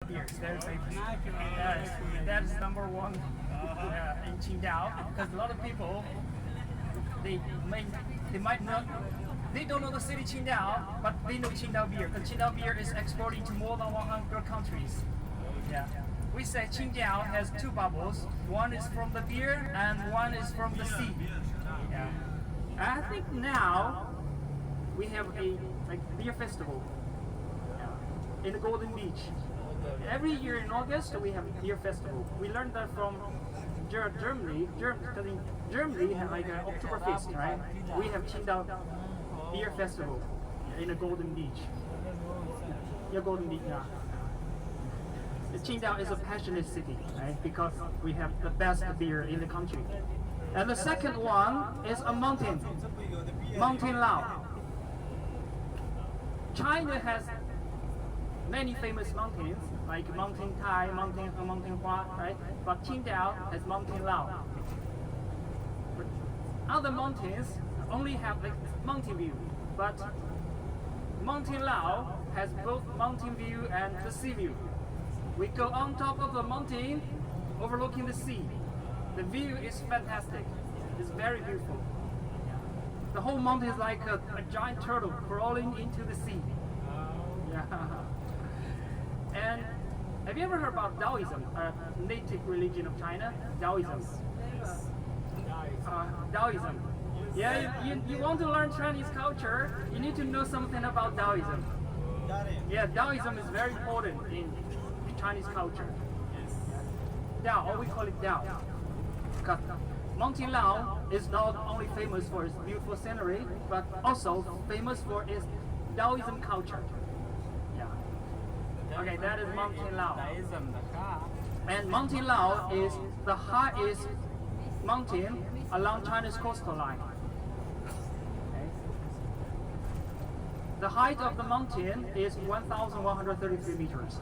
beer. It's very famous. Yes, that is number one in Qingdao because a lot of people they may they might not they don't know the city Qingdao, but they know Qingdao beer because Qingdao beer is exporting to more than 100 countries. Yeah. We say Qingdao has two bubbles. One is from the beer and one is from the sea. Yeah. I think now we have a beer festival in the Golden Beach. Every year in August we have a beer festival. We learned that from Germany. Because in Germany have like an Oktoberfest, right? We have Qingdao beer festival in the Golden Beach. Yeah, Golden Beach. Yeah. Qingdao is a passionate city, right? Because we have the best beer in the country. And the second one is a mountain, Mountain Lao. China has many famous mountains, like Mountain Tai, Mountain Hua, right? But Qingdao has Mountain Lao. But other mountains only have like mountain view, but Mountain Lao has both mountain view and the sea view. We go on top of the mountain, overlooking the sea. The view is fantastic. It's very beautiful. The whole mountain is like a giant turtle crawling into the sea. Yeah. And have you ever heard about Taoism, a native religion of China? Taoism. Taoism. Yeah, you want to learn Chinese culture, you need to know something about Taoism. Yeah, Taoism is very important in Chinese culture. Dao, or we call it Dao. Mountain Lao is not only famous for its beautiful scenery, but also famous for its Taoism culture. Yeah. Okay, that is Mountain Lao. And Mountain Lao is the highest mountain along China's coastal line. Okay. The height of the mountain is 1,133 meters.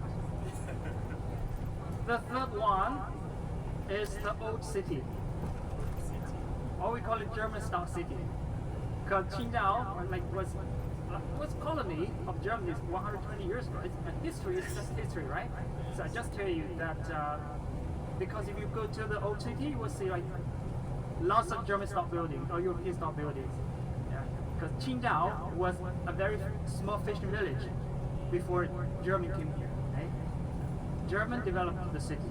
The third one is the old city, or we call it German-style city. Because Qingdao was colony of Germany 120 years ago. History is just history, right? So I just tell you that because if you go to the old city, you will see like lots of German-style buildings or European-style buildings. Yeah. Because Qingdao was a very small fishing village before Germany came here. German developed the city.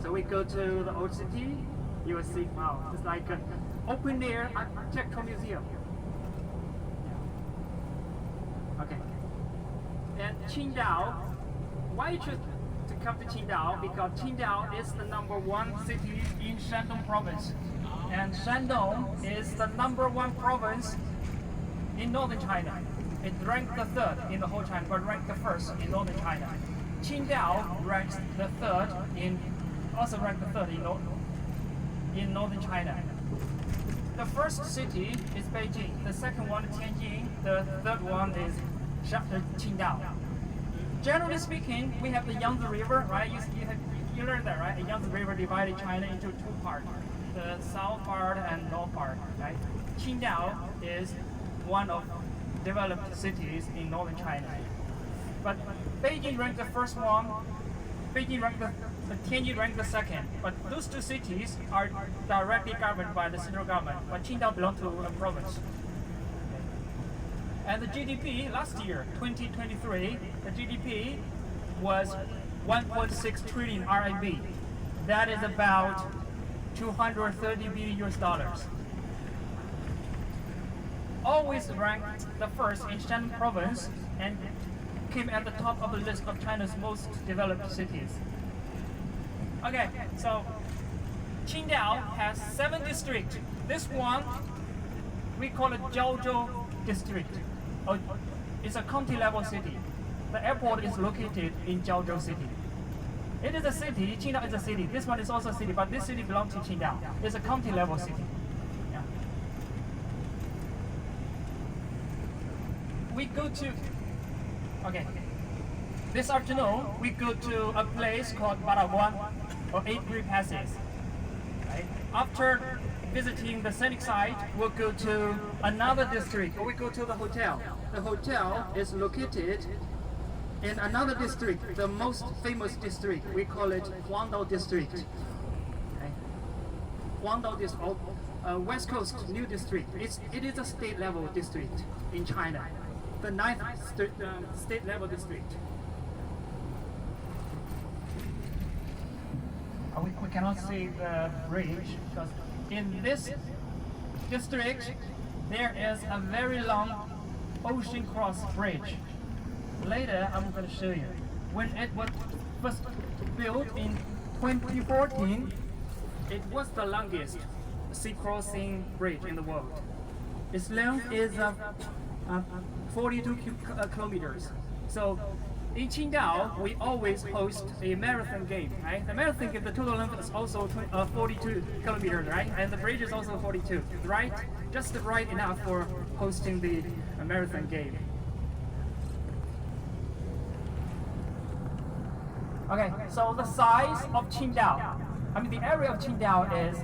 So we go to the old city, you will see, wow, it's like an open-air architectural museum. Okay. And Qingdao, why you choose to come to Qingdao? Because Qingdao is the #1 city in Shandong province. And Shandong is the #1 province in northern China. It ranked the 3rd in the whole China, but ranked the 1st in northern China. Qingdao ranks the 3rd in northern China. The first city is Beijing, the second one is Tianjin, the third one is Qingdao. Generally speaking, we have the Yangtze River, right? You learned that, right? The Yangtze River divided China into two parts, the south part and north part, right? Qingdao is one of developed cities in northern China. But Beijing ranked the first one, Tianjin ranked the second. But those two cities are directly governed by the central government, but Qingdao belongs to a province. And the GDP last year, 2023, the GDP was 1.6 trillion RMB. That is about 230 billion US dollars. Always ranked the first in Shandong province and came at the top of the list of China's most developed cities. Okay, so Qingdao has 7 districts. This one, we call it Jiaozhou district. It's a county level city. The airport is located in Jiaozhou city. It is a city, Qingdao is a city. This one is also a city, but this city belongs to Qingdao. It's a county level city. Yeah. We go to Okay. This afternoon, we go to a place called Baraguan, or 8 Great Passes. Right? After visiting the scenic site, we'll go to another district, or we go to the hotel. The hotel is located In another district, the most famous district, we call it Qingdao district. Okay. Qingdao district, West Coast New District. It is a state level district in China, the ninth state level district. We cannot see the bridge because in this district there is a very long ocean cross bridge. Later I'm going to show you. When it was first built in 2014, it was the longest sea crossing bridge in the world. Its length is 42 kilometers. So in Qingdao, we always host a marathon game, right? The marathon game, the total length is also 42 kilometers, right? And the bridge is also 42, right? Just right enough for hosting the marathon game. Okay, so the size of Qingdao, the area of Qingdao is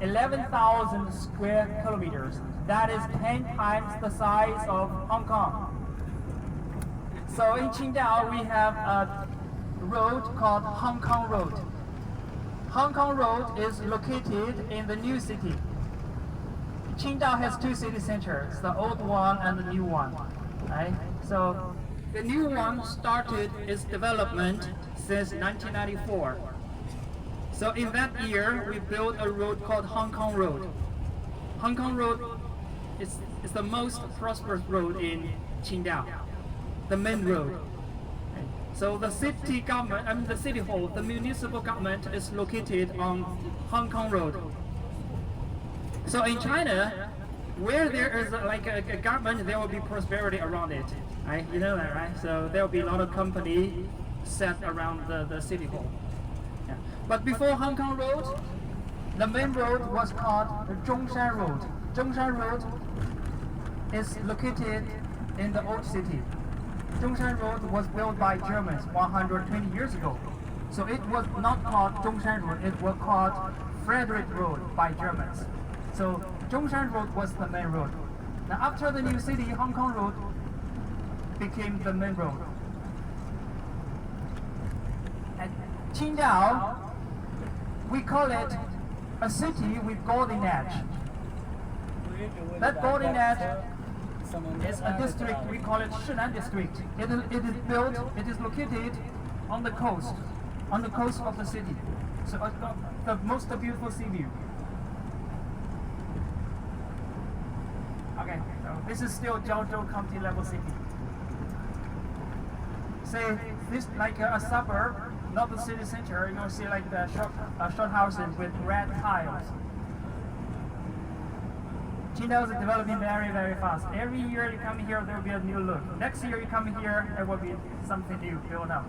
11,000 square kilometers. That is 10 times the size of Hong Kong. So in Qingdao, we have a road called Hong Kong Road. Hong Kong Road is located in the new city. Qingdao has two city centers, the old one and the new one. Right? So the new one started its development since 1994. So in that year, we built a road called Hong Kong Road. Hong Kong Road is the most prosperous road in Qingdao, the main road. So the city government, the city hall, the municipal government is located on Hong Kong Road. So in China, where there is a government, there will be prosperity around it. Right? You know that, right? So there will be a lot of companies set around the city hall. Yeah. But before Hong Kong Road, the main road was called the Zhongshan Road. Zhongshan Road is located in the old city. Zhongshan Road was built by Germans 120 years ago. So it was not called Zhongshan Road, it was called Frederick Road by Germans. So Zhongshan Road was the main road. Now after the new city, Hong Kong Road became the main road. At Qingdao, we call it a city with golden edge. That golden edge is a district, we call it Shinan district. It is located on the coast of the city. So the most beautiful sea view. Okay, so this is still Jiaozhou County level city. Say this like a suburb, not the city center. You'll see like the short houses with red tiles. Qingdao is developing very, very fast. Every year you come here, there will be a new look. Next year you come here, there will be something new built up.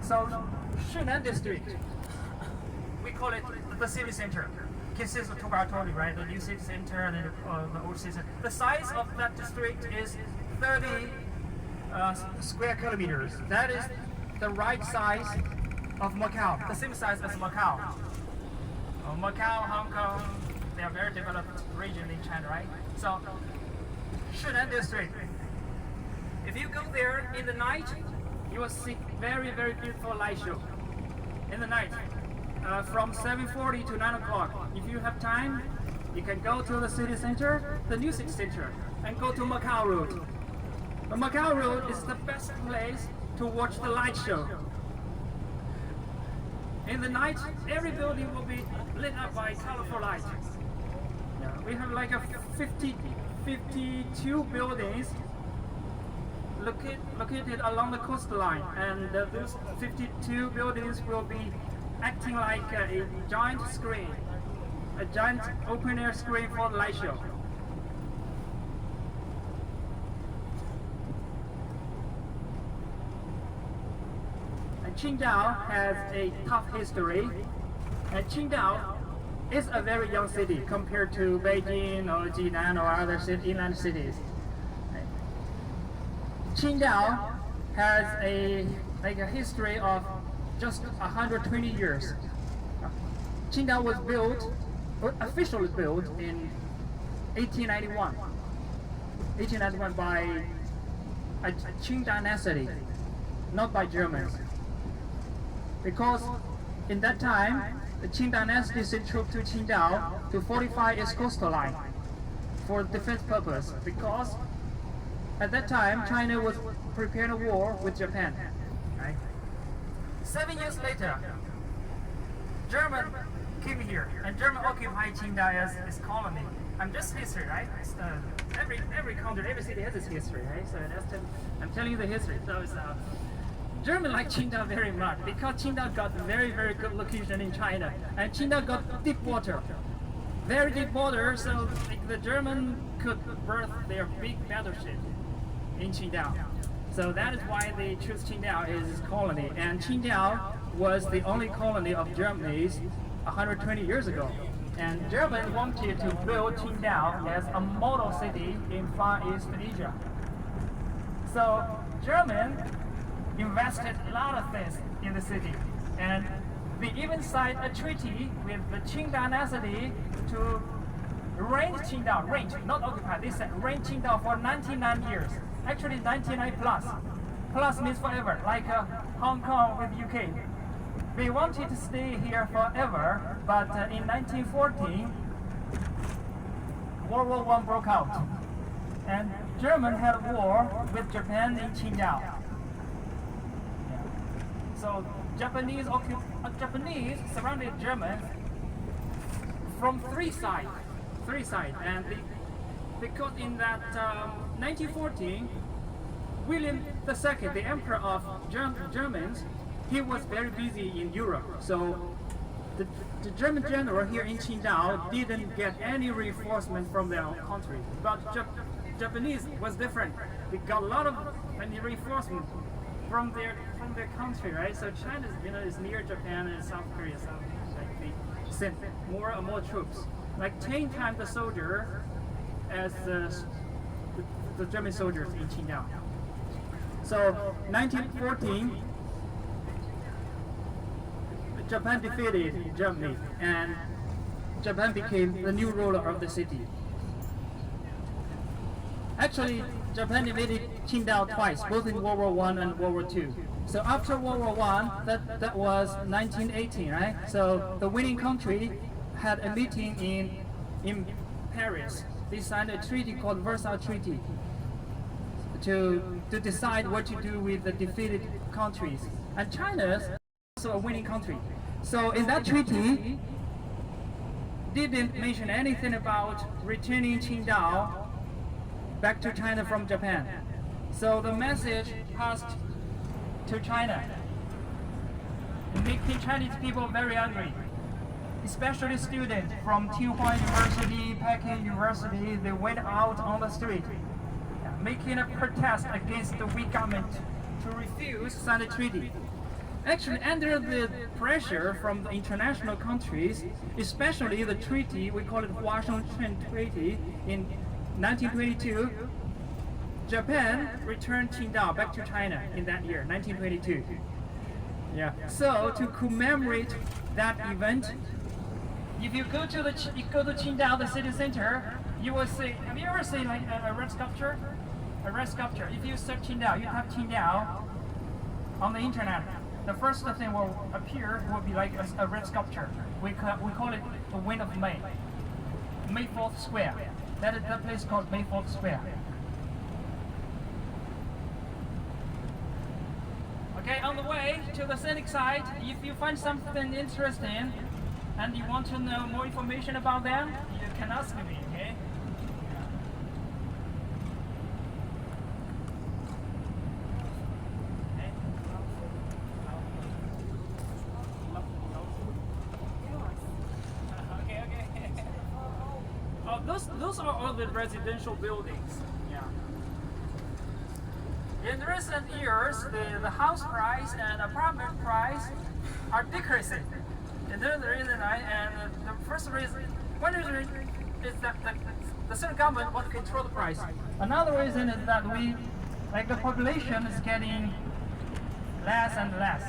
So, Shinan district, we call it the city center. Consists of two parts, right? The new city center and the old city center. The size of that district is 30 square kilometers. That is the right size of Macau, the same size as Macau. Macau, Hong Kong, they are very developed region in China, right? So, Shinan district. If you go there in the night, you will see very, very beautiful light show. In the night, from 7:40 to 9 o'clock. If you have time, you can go to the city center, the new city center, and go to Macau Road. The Macau Road is the best place to watch the light show. In the night, every building will be lit up by colorful lights. Yeah, we have like a 52 buildings located along the coastline, and those 52 buildings will be acting like a giant screen, a giant open-air screen for the light show. Qingdao has a tough history, and Qingdao is a very young city compared to Beijing or Jinan or other inland cities. Qingdao has a history of just 120 years. Qingdao was built, or officially built in 1891. 1891 by a Qing dynasty, not by Germans. Because in that time, the Qing dynasty sent troops to Qingdao to fortify its coastal line for defense purpose. Because at that time, China was preparing a war with Japan. Right? 7 years later, German came here, and German occupied Qingdao as its colony. I'm just history, right? Every country, every city has its history, right? So I'm telling you the history. So it's German like Qingdao very much because Qingdao got very good location in China, and Qingdao got deep water, very deep water. So like, the German could berth their big battleship in Qingdao. So that is why they choose Qingdao as its colony. And Qingdao was the only colony of Germany's 120 years ago. And Germany wanted to build Qingdao as a model city in Far East Asia. So German invested a lot of things in the city. And they even signed a treaty with the Qing dynasty to reign Qingdao, reign, not occupy, they said reign Qingdao for 99 years. Actually 99 plus. Plus means forever, like Hong Kong with UK. They wanted to stay here forever, but in 1914, World War I broke out. And Germany had a war with Japan in Qingdao. So Japanese surrounded Germans from three sides, and because in that 1914, William II, the Emperor of Germans, he was very busy in Europe. So the German general here in Qingdao didn't get any reinforcement from their own country. But Japanese was different. They got a lot of reinforcement from their country, right? So China, is near Japan and South Korea, so like they sent more and more troops, like 10 times the soldier as the German soldiers in Qingdao. So 1914, Japan defeated Germany, and Japan became the new ruler of the city. Actually, Japan invaded Qingdao twice, both in World War I and World War II. So after World War I, that was 1918, right? So the winning country had a meeting in Paris. They signed a treaty called Versailles Treaty to decide what to do with the defeated countries. And China is also a winning country. So in that treaty, didn't mention anything about returning Qingdao back to China from Japan. So the message passed to China, making Chinese people very angry, especially students from Tsinghua University, Peking University. They went out on the street, making a protest against the weak government to refuse to sign the treaty. Actually, under the pressure from the international countries, especially the treaty, we call it Washington Treaty in 1922, Japan returned Qingdao back to China in that year, 1922. Yeah. So to commemorate that event, if you go to Qingdao, the city center, you will see. Have you ever seen like a red sculpture? A red sculpture. If you search Qingdao, you type Qingdao on the internet. The first thing will appear will be like a red sculpture. We call it the Wind of May. May 4th Square. That place called May 4th Square. Okay, on the way to the scenic site, if you find something interesting and you want to know more information about them, you can ask me, okay? Those are all the residential buildings. Yeah. In recent years, the house price and apartment price are decreasing. And there's the reason, and the first reason, one reason is that the central government wants to control the price. Another reason is that the population is getting less and less.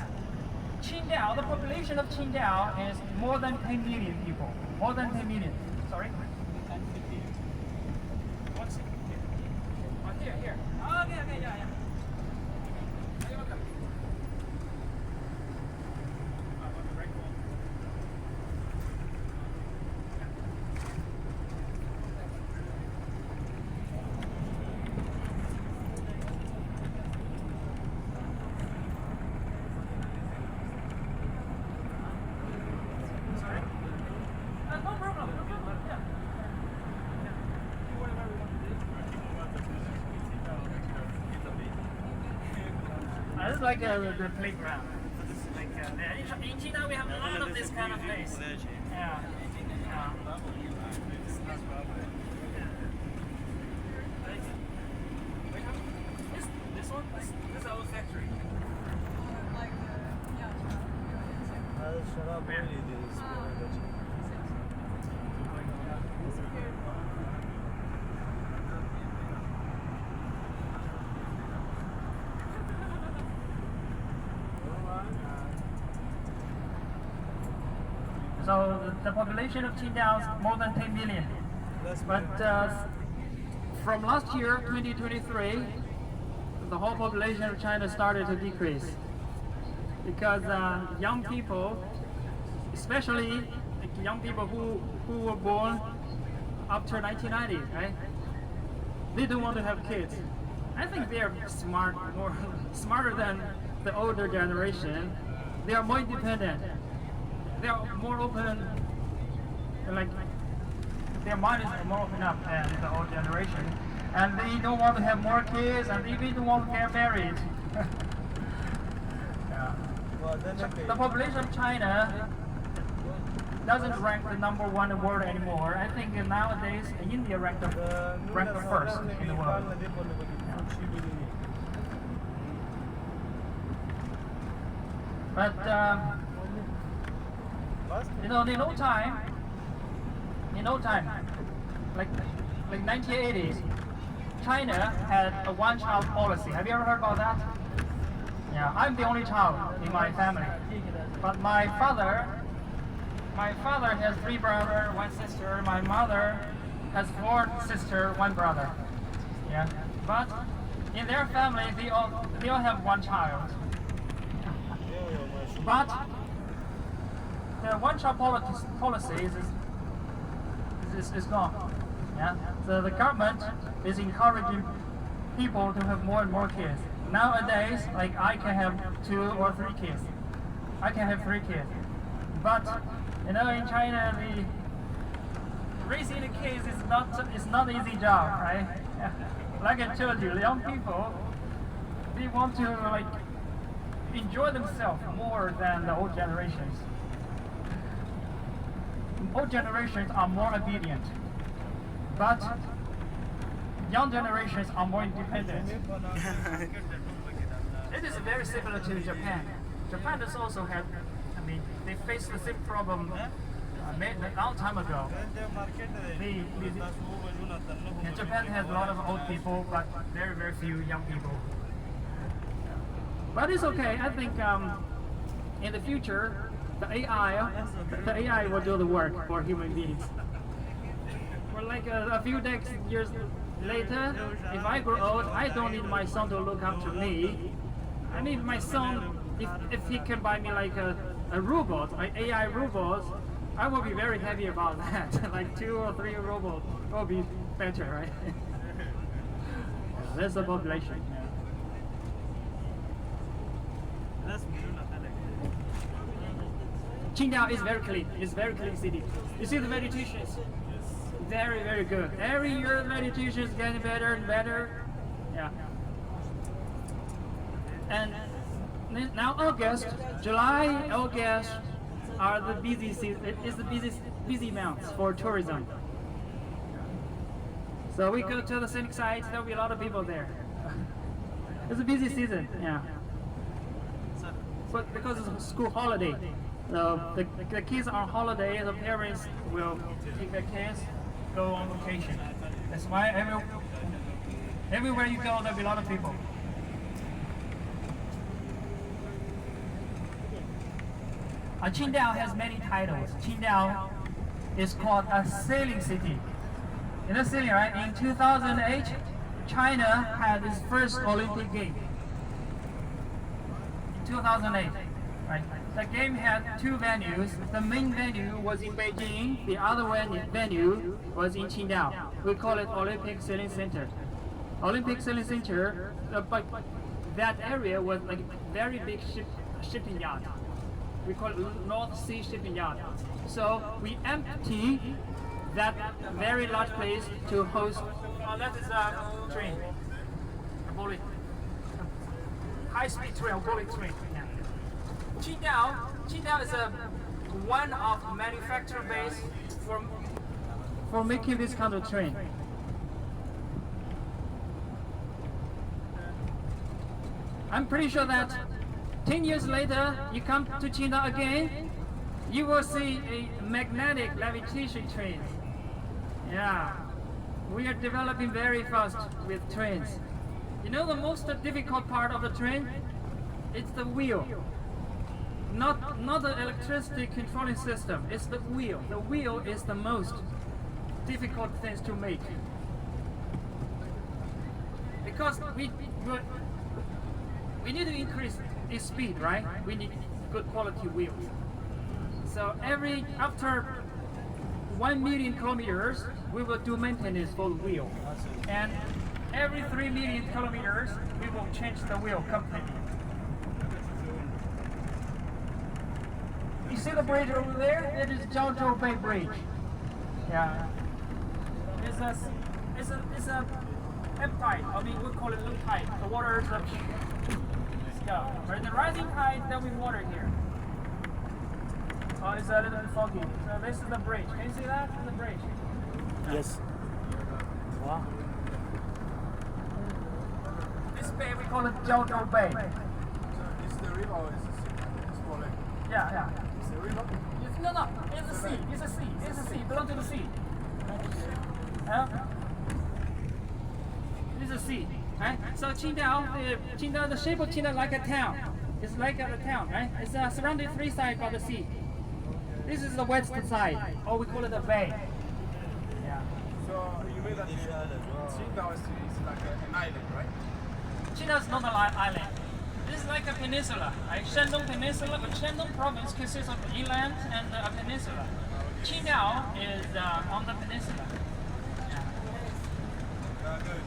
Qingdao, the population of Qingdao is more than 10 million people. More than 10 million. Sorry? Here. Oh, here. Okay, yeah. is like the playground. Like in China we have a lot of this kind of place. Yeah. Yeah. This one, this is our factory. So the population of Qingdao is more than 10 million. But from last year, 2023, the whole population of China started to decrease because young people, especially young people who were born after 1990, right? They don't want to have kids. I think they are smarter than the older generation. They are more independent. They are more open, like their mind is more open up than the old generation, and they don't want to have more kids, and they even don't want to get married. Yeah. The population of China doesn't rank the #1 in the world anymore. I think nowadays India ranked the first in the world. But in no time, like 1980s, China had a one-child policy. Have you ever heard about that? Yeah, I'm the only child in my family, but my father has 3 brothers, 1 sister. My mother has 4 sisters, 1 brother. Yeah, but in their family, they all have 1 child. But the one-child policy is gone. Yeah, so the government is encouraging people to have more and more kids. Nowadays, like I can have 2 or 3 kids. I can have 3 kids. But in China, raising the kids is not an easy job, right? Yeah. Like I told you, young people, they want to enjoy themselves more than the old generations. Old generations are more obedient, but young generations are more independent. It is very similar to Japan. Japan has also had, they faced the same problem a long time ago. Japan has a lot of old people, but very, very few young people. But it's okay. I think in the future, the AI will do the work for human beings. For like a few years later, if I grow old, I don't need my son to look up to me. I need my son, if he can buy me like a robot, an AI robot, I will be very happy about that. Like 2 or 3 robots will be better, right? That's the population. Qingdao is very clean. It's very clean city. You see the meditations, very, very good. Every year the meditation is getting better and better. Yeah. And now July, August are the busy season. It's the busy months for tourism. So we go to the scenic sites. There will be a lot of people there. It's a busy season. Yeah. But because it's a school holiday, so the kids are on holiday. The parents will take their kids, go on vacation. That's why everywhere you go, there'll be a lot of people. Qingdao has many titles. Qingdao is called a sailing city. In the sailing, right? In 2008, China had its first Olympic game. In 2008, right? The game had 2 venues. The main venue was in Beijing. The other venue was in Qingdao. We call it Olympic Sailing Center. Olympic Sailing Center, but that area was like very big shipping yard. We call it North Sea Shipping Yard. So we empty that very large place to host. That is a train, a high-speed train or bullet train. Yeah. Qingdao is one of the manufacturer base for making this kind of train. I'm pretty sure that 10 years later, you come to Qingdao again, you will see a magnetic levitation train. Yeah, we are developing very fast with trains. You know the most difficult part of the train? It's the wheel. Not the electricity controlling system, it's the wheel. The wheel is the most difficult things to make. Because we need to increase its speed, right? We need good quality wheels. So after 1 million kilometers, we will do maintenance for the wheel. And every 3 million kilometers, we will change the wheel completely. You see the bridge over there? It is Qingdao Bay Bridge. Yeah. It's a ebb tide. I mean, we call it low tide. The water is right. The rising tide, there'll be water here. Oh, it's a little bit foggy. So this is the bridge. Can you see that? This is the bridge. Yes. Wow. This bay we call it Qingdao Bay. Is the river or is the sea? It's more like Yeah. it's the river. No. It's the sea. It's a sea. It's a sea. Belong to the sea. It's a sea. Right? So Qingdao, the shape of Qingdao like a town. It's like a town, right? It's surrounded 3 sides by the sea. This is the west side, or we call it the bay. Yeah. So you mean that Qingdao is like an island, right? Qingdao is not an island. This is like a peninsula, right? Shandong Peninsula, but Shandong province consists of inland and a peninsula. Qingdao is on the peninsula. Yeah. Good.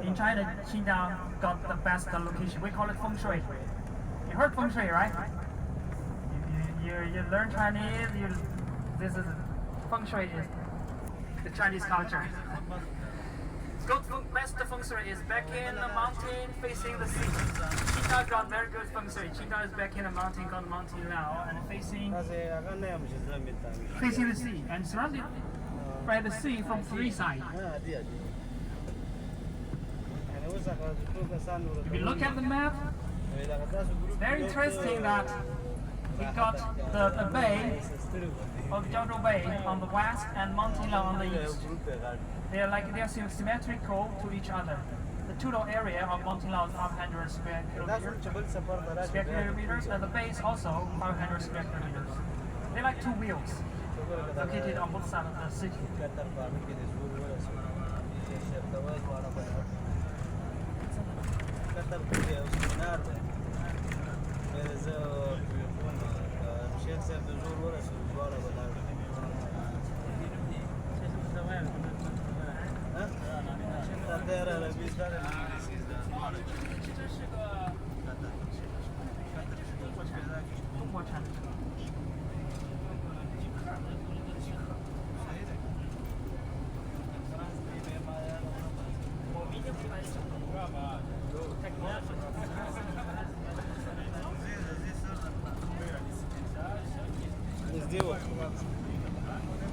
In China, Qingdao got the best location. We call it feng shui. You heard feng shui, right? You learn Chinese. This is feng shui is the Chinese culture. Best feng shui is back in the mountain facing the sea. Qingdao got very good feng shui. Qingdao is back in the mountain, got mountain now, and facing the sea and surrounded by the sea from 3 sides. If you look at the map, it's very interesting that we got the bay of Qingdao Bay on the west and Mountain Lao on the east. They are symmetrical to each other. The total area of Mountain Lao is 500 square kilometers, and the bay is also 500 square kilometers. They like 2 wheels located on both sides of the city.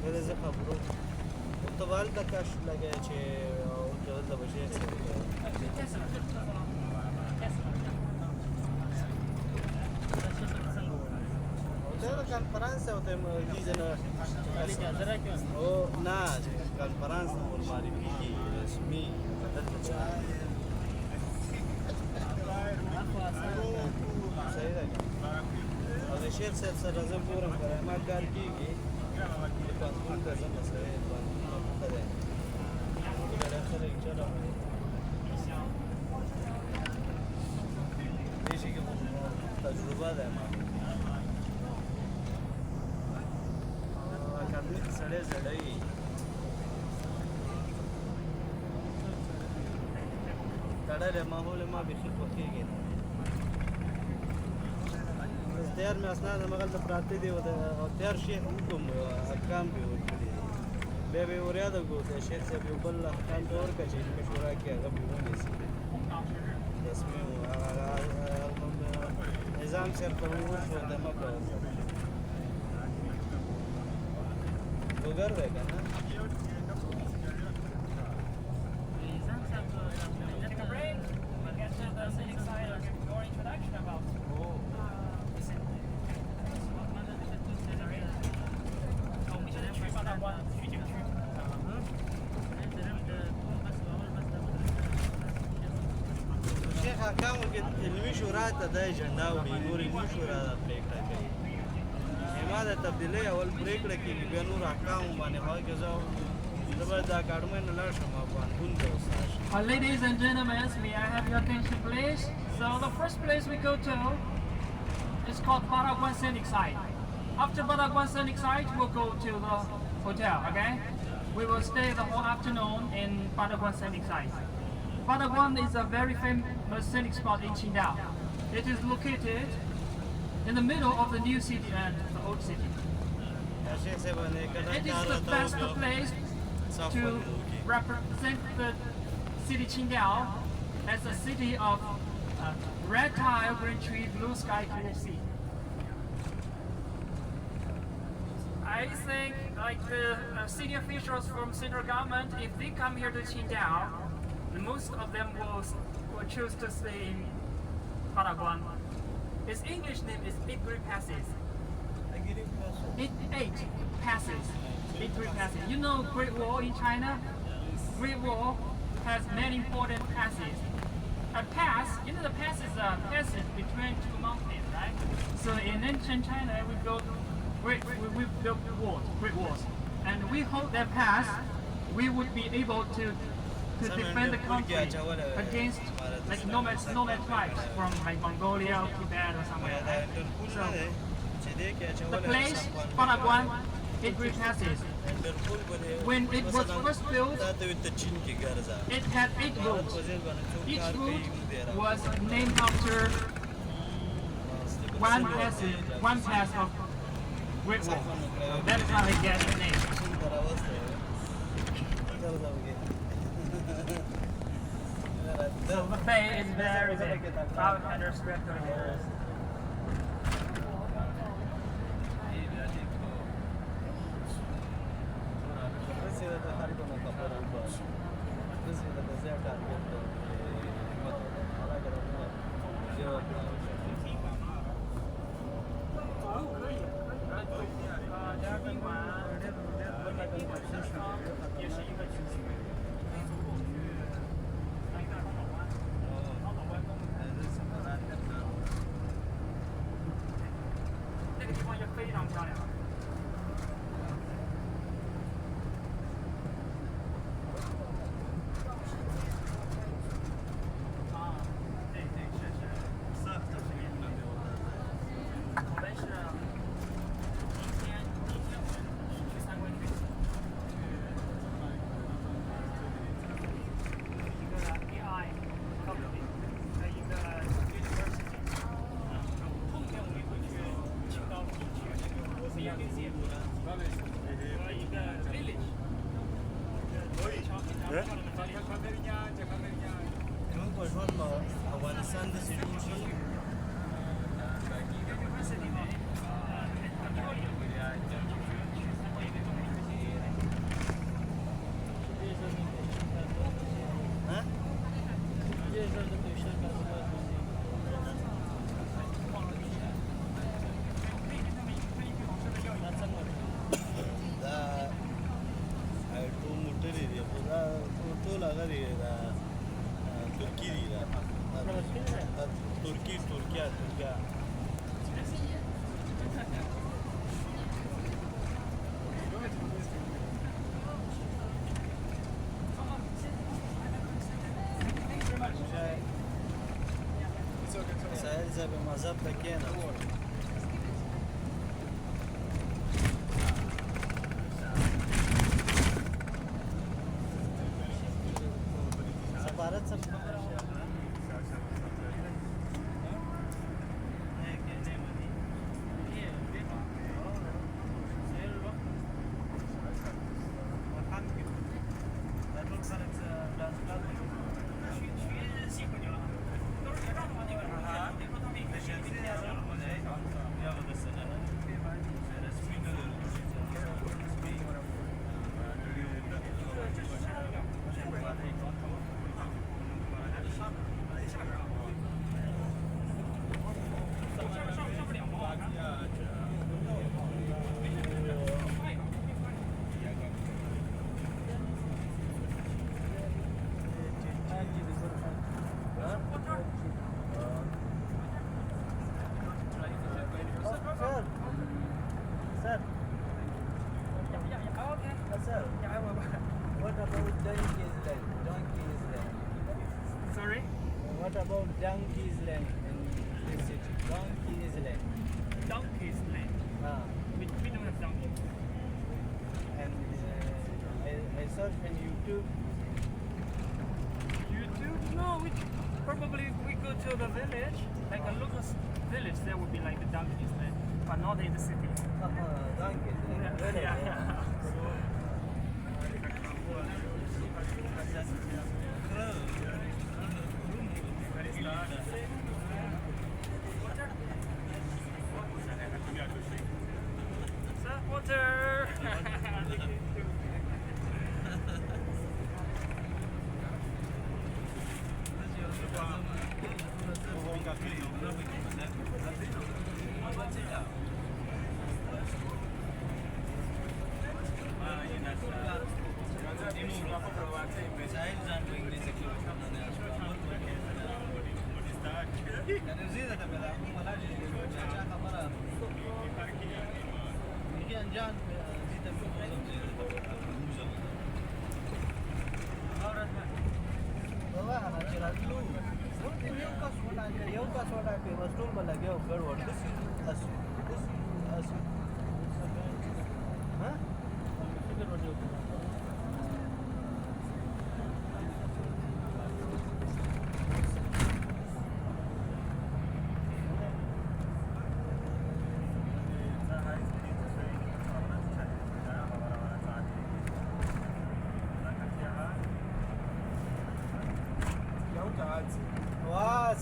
ولا زي خبرو والطبال ده كاش لقى شيء أو جوز ده بشيء وده كان فرنسا وده جيجنا أو ناس كان فرنسا والماري بيجي رسمي صحیح ده او د شیخ صاحب سره زه ګورم که ما کار کېږي د پاسپورټ ته ځم سره یې پاسپورټ ښه دی ګډه خلک چلو دې شي کې تجربه ده ما کابل کې سړی زړی تړلی ماحول ما بیخي خوښېږي تیار مې اسناد همغلته پراته دي او تیار شیخ هم کوم احکام به ورکړي بیا به وریاده کو د شیخ صاحب یو بل احکام ته ورکړه چې مشوره کې هغه به ونیسي رسمي نظام صاحب ته وشو د مکه وګر دی که نه شیخ احکامو کې علمي شورا ته د اجنډا وړي نور علمي شورا دا پرېکړه کوي ما د تبدیلۍ اول پرېکړه کېږي بیا نور احکامو باندې هغه کې زه به دا اکاډمۍ نه لاړ شم افغانپون ته استاد شم. Ladies and gentlemen, may I have your attention please? So the first place we go to is called Paraguay Scenic Site. After Paraguay Scenic Site, we'll go to the hotel, okay? We will stay the whole afternoon in Paraguay Scenic Site. Paraguay is a very famous scenic spot in Qingdao. It is located in the middle of the new city and the old city. It is the best place to represent the city Qingdao as a city of red tile, green tree, blue sky, clear sea. I think like the city officials from central government, if they come here to Qingdao, most of them will choose to stay in Paraguay. Its English name is Eight Great Passes. Eight passes. Eight Great Passes. You know Great Wall in China? Great Wall has many important passes. A pass, you know the pass is a passage between two mountains, right? So in ancient China, we built walls, great walls. And we hold that pass, we would be able to defend the country against like nomad tribes from like Mongolia or Tibet or somewhere. Right? So the place, Paraguay, Eight Great Passes. When it was first built, it had 8 roads. Each road was named after one pass of Great Wall. So that is how they get its name. So the bay is very big, 500 square kilometers. Turquia. سائل زه به مذهب ته کېنم سفارت صاحب Sorry? What about Donkey's Land in this city? Donkey's Land. Donkey's Land. We don't have donkey. And I searched on YouTube. YouTube? No, we go to the village, like a local village. There would be like the Donkey's Land, but not in the city. Donkey's Land. Really? Yeah. Water.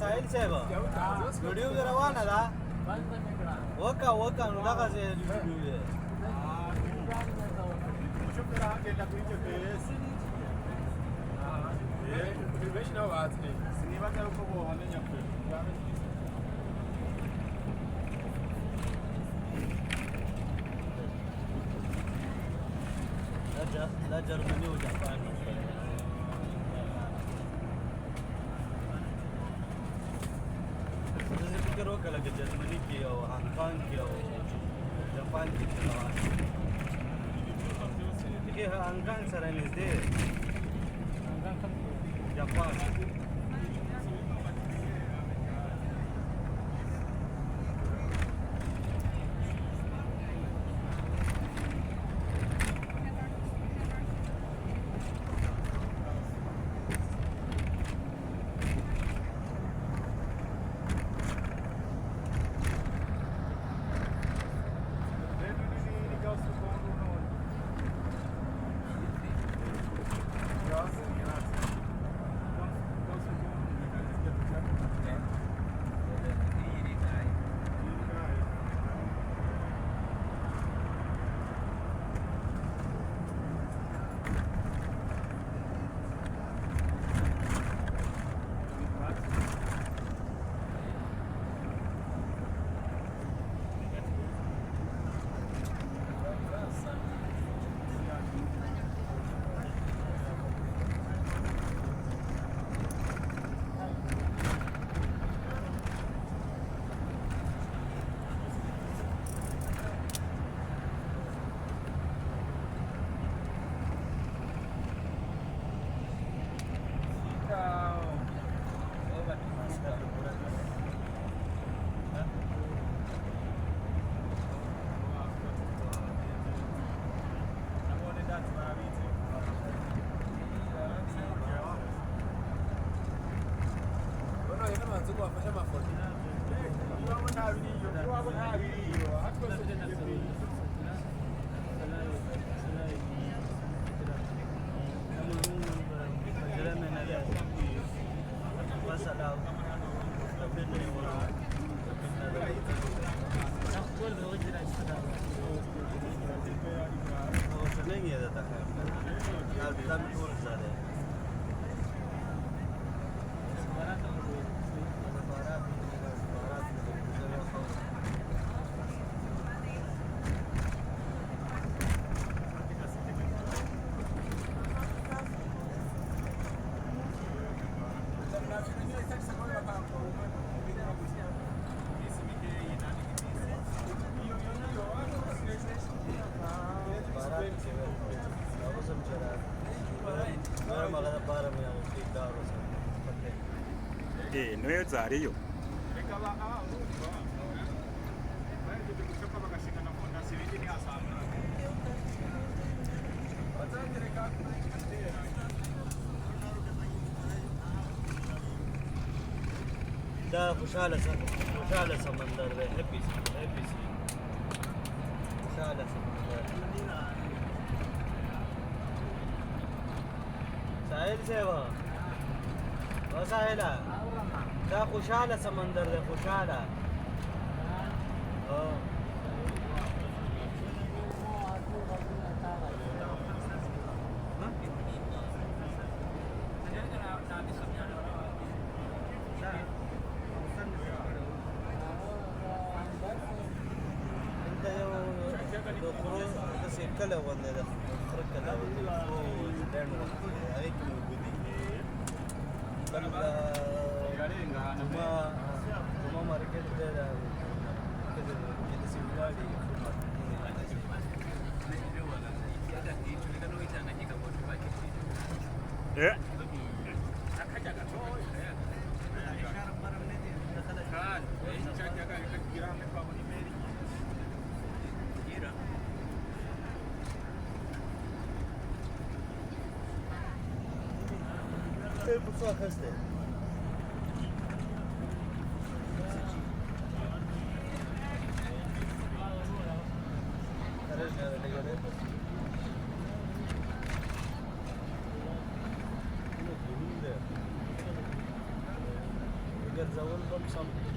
Sahil Saheb video रवाना दा वका non da case video شوف راجل لك ويجي بس ليش نوعاتني سنيبا كانوا كبوا هلا يمكن لا جرمني وجابان فکر وکړه چې جرمني کې او هانګ کې او جاپان کې روان دي هانګ سره نږدې جاپان noi zariyo دا خوشحاله سمندر دی هپی سی خوشحاله سمندر ساحل صاحب او ساحله دا خوشحاله سمندر دی خوشحاله کله غونډه ده خره کله او ډېر نو هغه کې موجود دي بل ما مارکیټ ده کله د سیمولاري بصوا خسته ګرځول بم سم